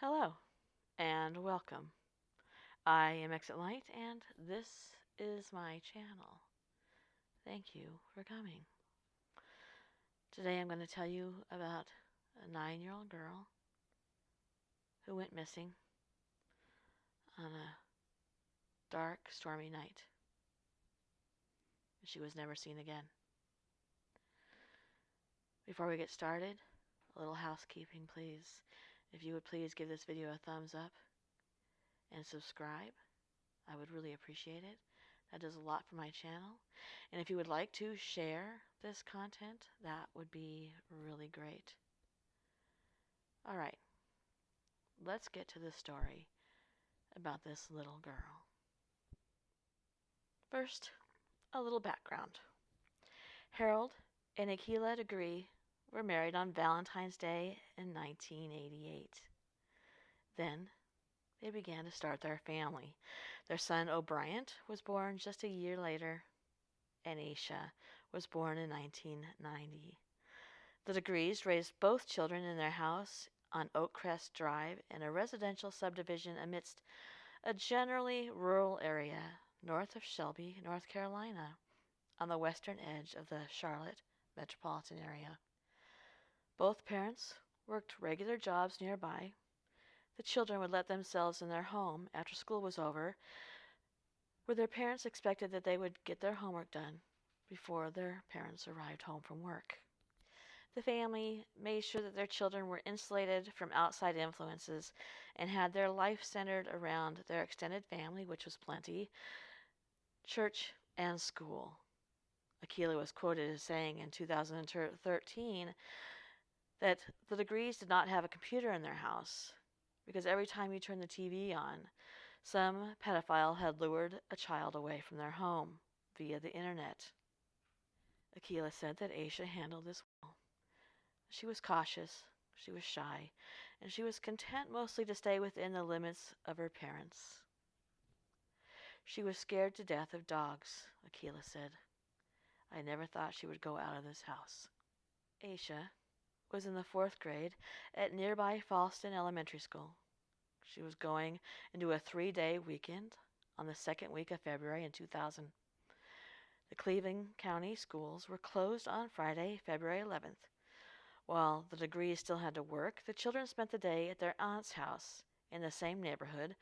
Hello and welcome. I am Exit Light and this is my channel. Thank you for coming. Today I'm going to tell you about a 9-year-old girl who went missing on a dark, stormy night. She was never seen again. Before we get started, a little housekeeping, please. If you would please give this video a thumbs up and subscribe, I would really appreciate it. That does a lot for my channel. And if you would like to share this content, that would be really great. All right, let's get to the story about this little girl. First, a little background. Harold and Akila Degree were married on Valentine's Day in 1988. Then they began to start their family. Their son O'Brien was born just a year later, and Asha was born in 1990. The Degrees raised both children in their house on Oakcrest Drive in a residential subdivision amidst a generally rural area north of Shelby, North Carolina, on the western edge of the Charlotte metropolitan area. Both parents worked regular jobs nearby. The children would let themselves in their home after school was over, where their parents expected that they would get their homework done before their parents arrived home from work. The family made sure that their children were insulated from outside influences and had their life centered around their extended family, which was plenty, church, and school. Akila was quoted as saying in 2013 that the Degrees did not have a computer in their house because every time you turned the TV on, some pedophile had lured a child away from their home via the internet. Akila said that Asha handled this well. She was cautious, she was shy, and she was content mostly to stay within the limits of her parents. She was scared to death of dogs, Akila said. I never thought she would go out of this house. Asha was in the 4th grade at nearby Falston Elementary School. She was going into a 3-day weekend on the 2nd week of February in 2000. The Cleveland County schools were closed on Friday, February 11th. While the Degrees still had to work, the children spent the day at their aunt's house in the same neighborhood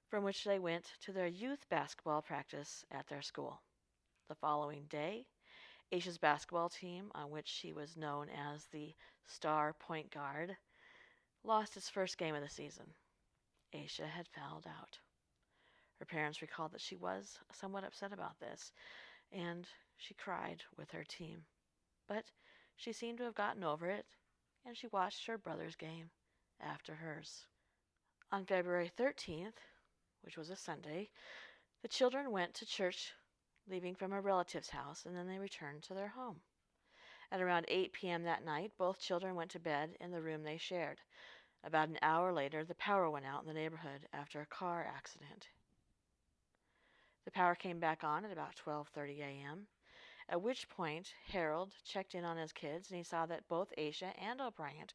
from which they went to their youth basketball practice at their school. The following day, Asha's basketball team, on which she was known as the star point guard, lost its first game of the season. Asha had fouled out. Her parents recalled that she was somewhat upset about this, and she cried with her team. But she seemed to have gotten over it, and she watched her brother's game after hers. On February 13th, which was a Sunday, the children went to church, leaving from a relative's house, and then they returned to their home. At around 8 p.m. that night, both children went to bed in the room they shared. About an hour later, the power went out in the neighborhood after a car accident. The power came back on at about 12:30 a.m., at which point Harold checked in on his kids and he saw that both Asha and O'Brien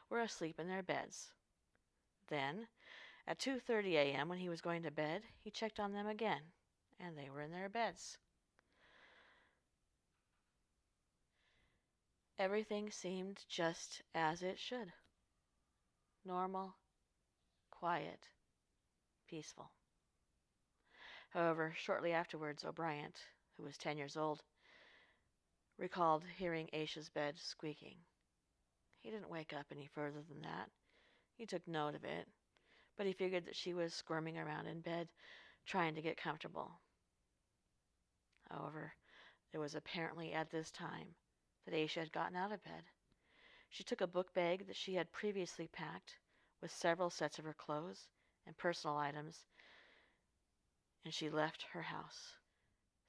were asleep in their beds. Then, at 2:30 a.m., when he was going to bed, he checked on them again, and they were in their beds. Everything seemed just as it should. Normal, quiet, peaceful. However, shortly afterwards, O'Brien, who was 10 years old, recalled hearing Asha's bed squeaking. He didn't wake up any further than that. He took note of it, but he figured that she was squirming around in bed, trying to get comfortable. However, it was apparently at this time that Asha had gotten out of bed. She took a book bag that she had previously packed with several sets of her clothes and personal items, and she left her house.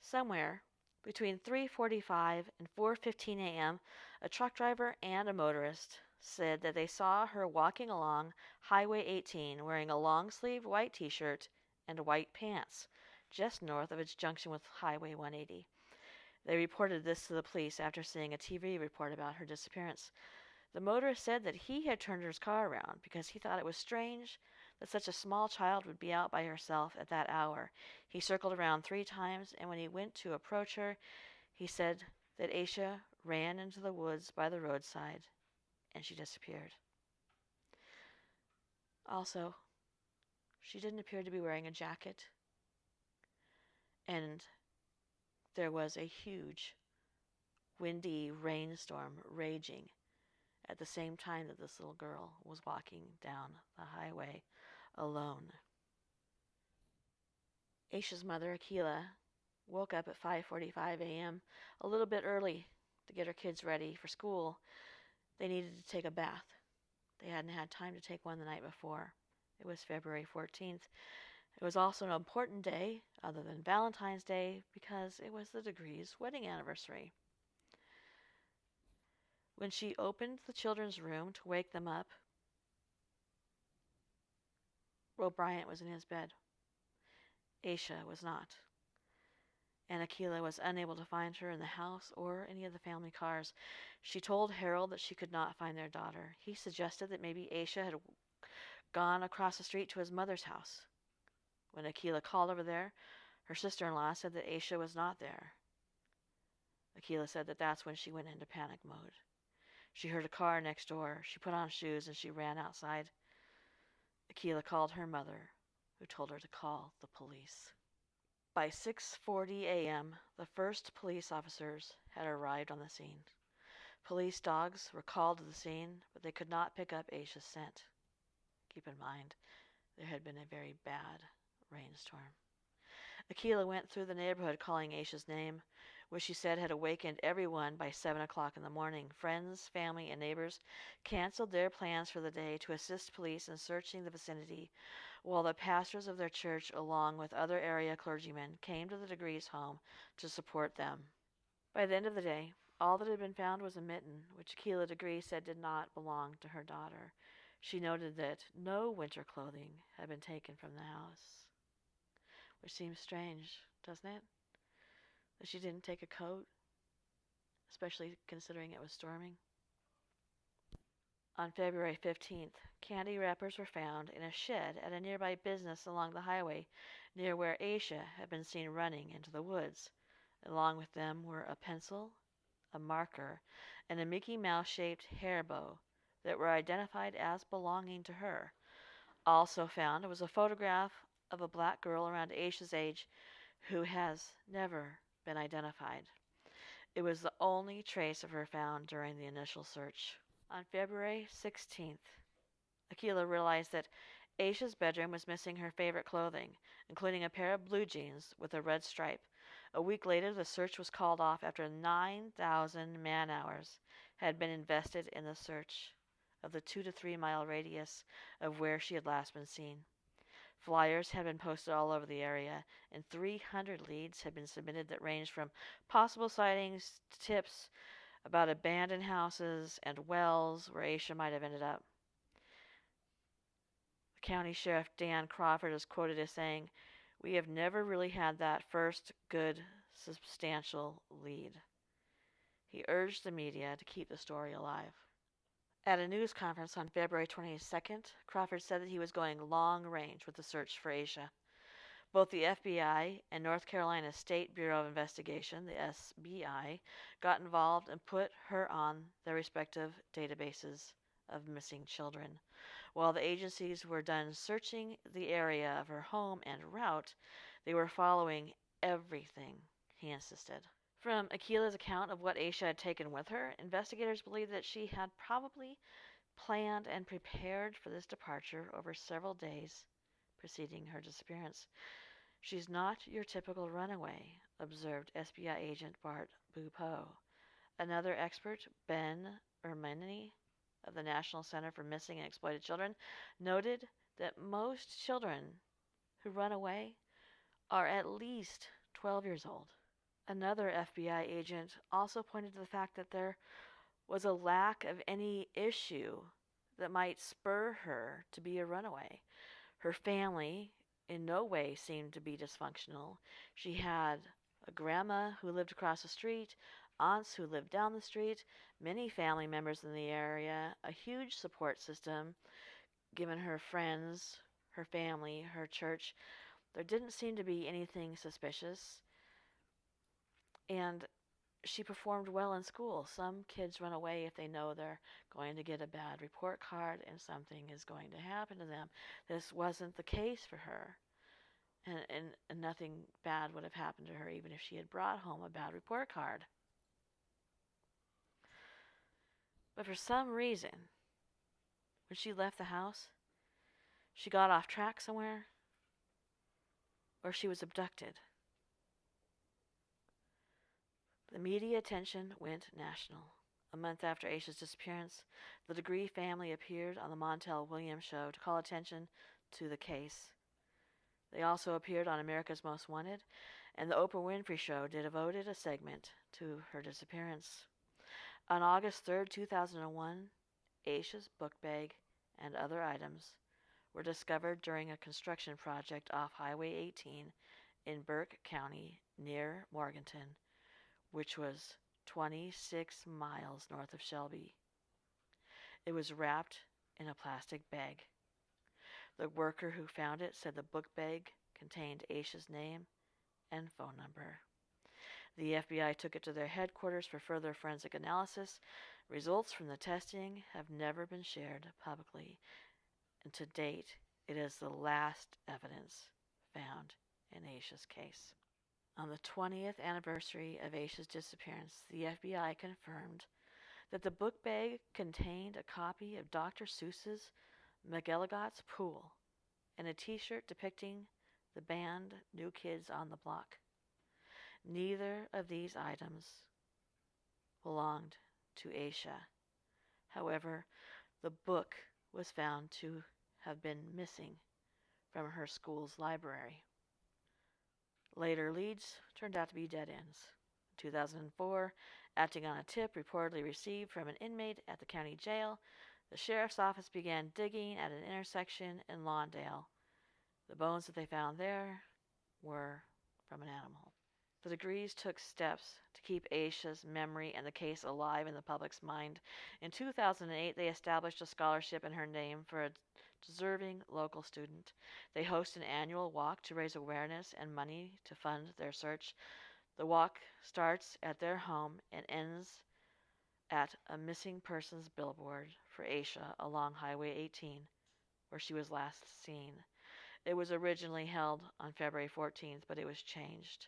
Somewhere between 3:45 and 4:15 a.m., a truck driver and a motorist said that they saw her walking along Highway 18 wearing a long-sleeved white t-shirt and white pants just north of its junction with Highway 180. They reported this to the police after seeing a TV report about her disappearance. The motorist said that he had turned his car around because he thought it was strange that such a small child would be out by herself at that hour. He circled around 3 times, and when he went to approach her, he said that Asha ran into the woods by the roadside and she disappeared. Also, she didn't appear to be wearing a jacket, and there was a huge, windy rainstorm raging at the same time that this little girl was walking down the highway alone. Aisha's mother, Akila, woke up at 5:45 a.m., a little bit early to get her kids ready for school. They needed to take a bath. They hadn't had time to take one the night before. It was February 14th. It was also an important day, other than Valentine's Day, because it was the Degrees' wedding anniversary. When she opened the children's room to wake them up, Will Bryant was in his bed. Aisha was not, and Akila was unable to find her in the house or any of the family cars. She told Harold that she could not find their daughter. He suggested that maybe Aisha had gone across the street to his mother's house. When Akila called over there, her sister-in-law said that Aisha was not there. Akila said that that's when she went into panic mode. She heard a car next door. She put on shoes and she ran outside. Akila called her mother, who told her to call the police. By 6:40 a.m., the first police officers had arrived on the scene. Police dogs were called to the scene, but they could not pick up Aisha's scent. Keep in mind, there had been a very bad rainstorm. Akila went through the neighborhood calling Aisha's name, which she said had awakened everyone by 7 o'clock in the morning. Friends, family, and neighbors canceled their plans for the day to assist police in searching the vicinity, while the pastors of their church, along with other area clergymen, came to the Degrees' home to support them. By the end of the day, all that had been found was a mitten, which Akila Degree said did not belong to her daughter. She noted that no winter clothing had been taken from the house, which seems strange, doesn't it? That she didn't take a coat, especially considering it was storming. On February 15th, candy wrappers were found in a shed at a nearby business along the highway near where Aisha had been seen running into the woods. Along with them were a pencil, a marker, and a Mickey Mouse-shaped hair bow that were identified as belonging to her. Also found was a photograph of a black girl around Aisha's age who has never been identified. It was the only trace of her found during the initial search. On February 16th, Akila realized that Aisha's bedroom was missing her favorite clothing, including a pair of blue jeans with a red stripe. A week later, the search was called off after 9,000 man-hours had been invested in the search of the 2 to 3 mile radius of where she had last been seen. Flyers had been posted all over the area, and 300 leads had been submitted that ranged from possible sightings to tips about abandoned houses and wells where Aisha might have ended up. The county sheriff, Dan Crawford, is quoted as saying, "We have never really had that first good, substantial lead." He urged the media to keep the story alive. At a news conference on February 22nd, Crawford said that he was going long range with the search for Aisha. Both the FBI and North Carolina State Bureau of Investigation, the SBI, got involved and put her on their respective databases of missing children. While the agencies were done searching the area of her home and route, they were following everything, he insisted. From Akila's account of what Aisha had taken with her, investigators believe that she had probably planned and prepared for this departure over several days preceding her disappearance. "She's not your typical runaway," observed SBI agent Bart Bupo. Another expert, Ben Ermini of the National Center for Missing and Exploited Children, noted that most children who run away are at least 12 years old. Another FBI agent also pointed to the fact that there was a lack of any issue that might spur her to be a runaway. Her family in no way seemed to be dysfunctional. She had a grandma who lived across the street, aunts who lived down the street, many family members in the area, a huge support system, given her friends, her family, her church. There didn't seem to be anything suspicious, and she performed well in school. Some kids run away if they know they're going to get a bad report card and something is going to happen to them. This wasn't the case for her. And nothing bad would have happened to her even if she had brought home a bad report card. But for some reason, when she left the house, she got off track somewhere or she was abducted. The media attention went national. A month after Asha's disappearance, the Degree family appeared on the Montel Williams show to call attention to the case. They also appeared on America's Most Wanted, and the Oprah Winfrey Show devoted a segment to her disappearance. On August 3, 2001, Asha's book bag and other items were discovered during a construction project off Highway 18 in Burke County near Morganton, which was 26 miles north of Shelby. It was wrapped in a plastic bag. The worker who found it said the book bag contained Asha's name and phone number. The FBI took it to their headquarters for further forensic analysis. Results from the testing have never been shared publicly, and to date, it is the last evidence found in Asha's case. On the 20th anniversary of Asha's disappearance, the FBI confirmed that the book bag contained a copy of Dr. Seuss's McElligot's Pool and a t-shirt depicting the band New Kids on the Block. Neither of these items belonged to Asha. However, the book was found to have been missing from her school's library. Later leads turned out to be dead ends. In 2004, acting on a tip reportedly received from an inmate at the county jail, the sheriff's office began digging at an intersection in Lawndale. The bones that they found there were from an animal. The Degrees took steps to keep Asha's memory and the case alive in the public's mind. In 2008, they established a scholarship in her name for a deserving local student. They host an annual walk to raise awareness and money to fund their search. The walk starts at their home and ends at a missing persons billboard for Asha along Highway 18, where she was last seen. It was originally held on February 14th, but it was changed,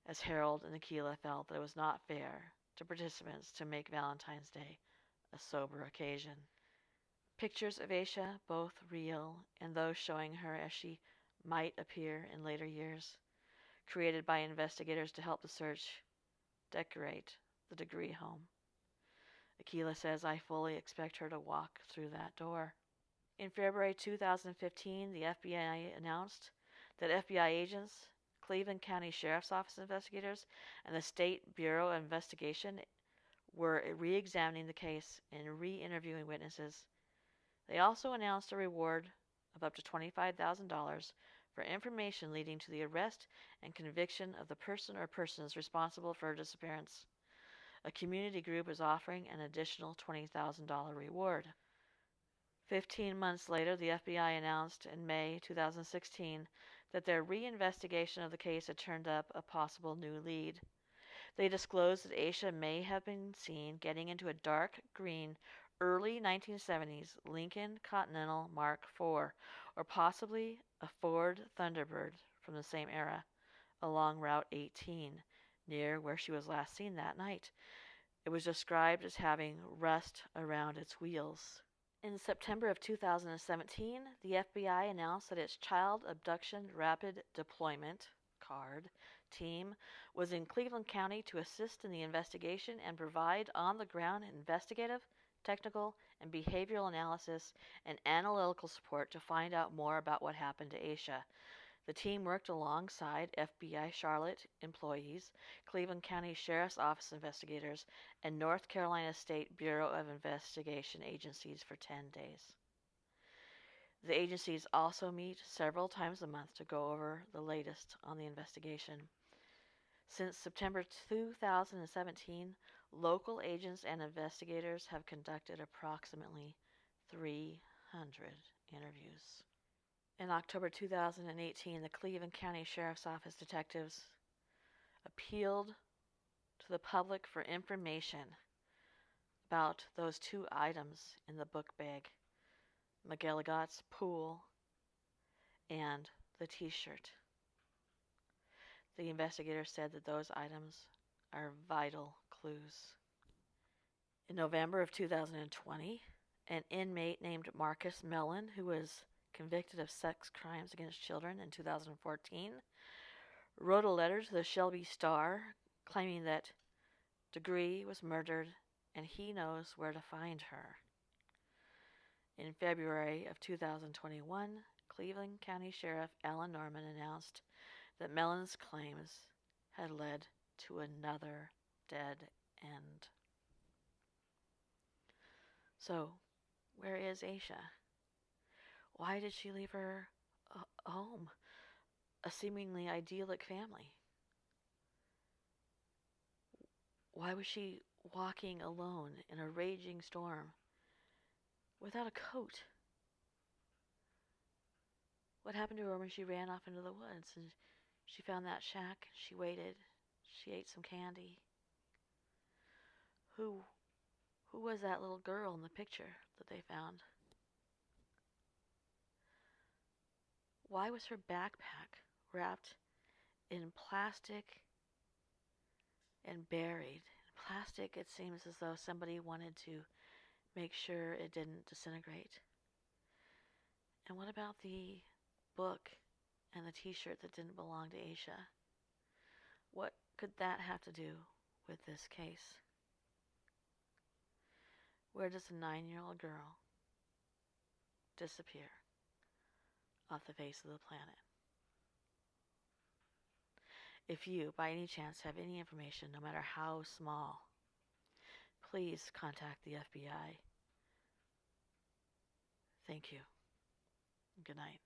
as Harold and Akila felt that it was not fair to participants to make Valentine's Day a sober occasion. Pictures of Asha, both real and those showing her as she might appear in later years, created by investigators to help the search, decorate the Degree home. Akila says, "I fully expect her to walk through that door." In February 2015, the FBI announced that FBI agents, Cleveland County Sheriff's Office investigators, and the State Bureau of Investigation were re-examining the case and re-interviewing witnesses. They also announced a reward of up to $25,000 for information leading to the arrest and conviction of the person or persons responsible for her disappearance. A community group is offering an additional $20,000 reward. 15 months later, the FBI announced in May 2016 that their reinvestigation of the case had turned up a possible new lead. They disclosed that Asha may have been seen getting into a dark green early 1970s Lincoln Continental Mark IV, or possibly a Ford Thunderbird from the same era, along Route 18, near where she was last seen that night. It was described as having rust around its wheels. In September of 2017, the FBI announced that its Child Abduction Rapid Deployment CARD team was in Cleveland County to assist in the investigation and provide on-the-ground investigative, technical, and behavioral analysis and analytical support to find out more about what happened to Asha. The team worked alongside FBI Charlotte employees, Cleveland County Sheriff's Office investigators, and North Carolina State Bureau of Investigation agencies for 10 days. The agencies also meet several times a month to go over the latest on the investigation. Since September 2017, local agents and investigators have conducted approximately 300 interviews. In October 2018, the Cleveland County Sheriff's Office detectives appealed to the public for information about those two items in the book bag, McGilligot's pool and the t-shirt. The investigator said that those items are vital clues. In November of 2020, an inmate named Marcus Mellon, who was convicted of sex crimes against children in 2014, wrote a letter to the Shelby Star claiming that Degree was murdered and he knows where to find her. In February of 2021, Cleveland County Sheriff Alan Norman announced that Mellon's claims had led to another dead end. So, where is Asha? Why did she leave her home, a seemingly idyllic family? Why was she walking alone in a raging storm without a coat? What happened to her when she ran off into the woods and she found that shack? She waited. She ate some candy. Who was that little girl in the picture that they found? Why was her backpack wrapped in plastic and buried? In plastic, it seems as though somebody wanted to make sure it didn't disintegrate. And what about the book and the t-shirt that didn't belong to Asha? What could that have to do with this case? Where does a 9-year-old girl disappear off the face of the planet? If you, by any chance, have any information, no matter how small, please contact the FBI. Thank you. Good night.